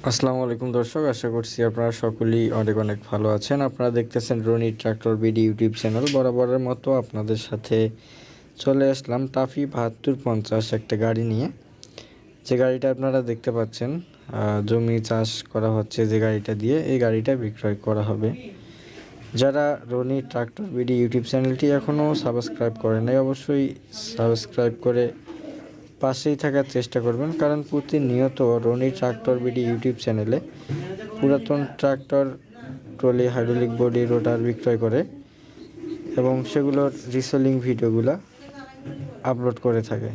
আসসালামু আলাইকুম দর্শক, আশা করছি আপনারা সকলেই অনেক অনেক ভালো আছেন। আপনারা দেখতেছেন Rony tractor BD YouTube channel. বরাবরের মতো আপনাদের সাথে চলে আসলাম টাফি ৭২৫ একটা গাড়ি নিয়ে। যে গাড়িটা আপনারা দেখতে পাচ্ছেন, জমি চাষ করা হচ্ছে যে গাড়িটা দিয়ে, এই গাড়িটা বিক্রয় করা হবে। যারা রনি ট্রাক্টর বিডি ইউটিউব চ্যানেলটি এখনও সাবস্ক্রাইব করেন নাই, অবশ্যই সাবস্ক্রাইব করে পাশেই থাকার চেষ্টা করবেন, কারণ প্রতিনিয়ত রনি ট্রাক্টর বিডি ইউটিউব চ্যানেলে পুরাতন ট্রাক্টর, ট্রলি, হাইড্রোলিক বডি, রোটার বিক্রয় করে এবং সেগুলোর রিসেলিং ভিডিওগুলো আপলোড করে থাকে।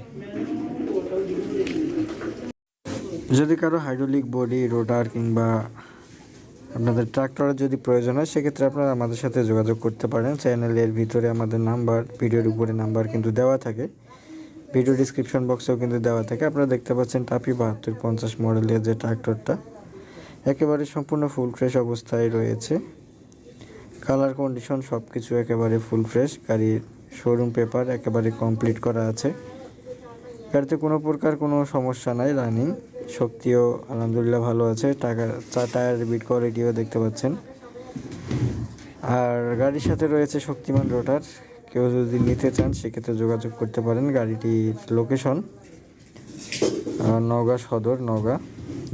যদি কারো হাইড্রোলিক বডি, রোটার কিংবা আপনাদের ট্রাক্টরের যদি প্রয়োজন হয়, সেক্ষেত্রে আপনারা আমাদের সাথে যোগাযোগ করতে পারেন। চ্যানেলের ভিতরে আমাদের নাম্বার, ভিডিওর উপরে নাম্বার কিন্তু দেওয়া থাকে, ভিডিও ডিসক্রিপশন বক্সেও কিন্তু দেওয়া থাকে। আপনারা দেখতে পাচ্ছেন টাফি ৭২৫ মডেলের যে ট্রাক্টরটা একেবারে সম্পূর্ণ ফুল ফ্রেশ অবস্থায় রয়েছে। কালার কন্ডিশন সব কিছু একেবারে ফুল ফ্রেশ। গাড়ির শোরুম পেপার একেবারে কমপ্লিট করা আছে। গাড়িতে কোনো প্রকার কোনো সমস্যা নাই। রানিং শক্তিও আলহামদুলিল্লাহ ভালো আছে। টায়ার বিট কোয়ালিটিও দেখতে পাচ্ছেন। আর গাড়ির সাথে রয়েছে শক্তিমান রোটার। কেউ যদি নিতে চান সেক্ষেত্রে যোগাযোগ করতে পারেন। গাড়িটির লোকেশন নওগাঁ সদর, নওগাঁ।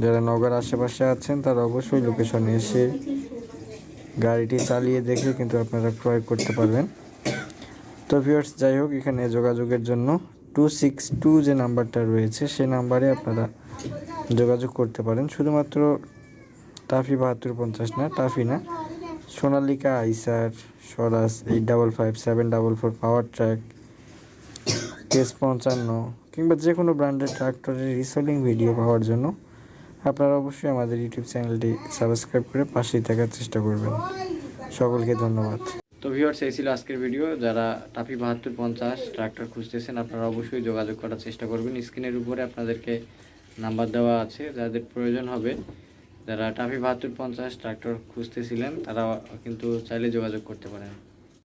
যারা নওগাঁর আশেপাশে আছেন তারা অবশ্যই লোকেশনে এসে গাড়িটি চালিয়ে দেখে কিন্তু আপনারা ক্রয় করতে পারবেন। তো ভিউয়ার্স, যাই হোক, এখানে যোগাযোগের জন্য 262 যে নাম্বারটা রয়েছে সে নাম্বারে আপনারা যোগাযোগ করতে পারেন। শুধুমাত্র টাফি ৭২৫ না, টাফি না, সোনালিকা, আইসার, স্বরাজ 855, 744, পাওয়ার ট্র্যাক, কেস 55 কিংবা যে কোনো ব্র্যান্ডের ট্রাক্টরের রিসেলিং ভিডিও পাওয়ার জন্য আপনারা অবশ্যই আমাদের ইউটিউব চ্যানেলটি সাবস্ক্রাইব করে পাশেই থাকার চেষ্টা করবেন। সকলকে ধন্যবাদ। তো ভিউয়ার্স, এই ছিল আজকের ভিডিও। যারা টাফি ৭২৫ ট্রাক্টর খুঁজতেছেন আপনারা অবশ্যই যোগাযোগ করার চেষ্টা করবেন। স্ক্রিনের উপরে আপনাদেরকে নাম্বার দেওয়া আছে, যাদের প্রয়োজন হবে, যারা টাফি ৭২৫ ট্রাক্টর খুঁজতেছিলেন তারা কিন্তু চাইলে যোগাযোগ করতে পারেন।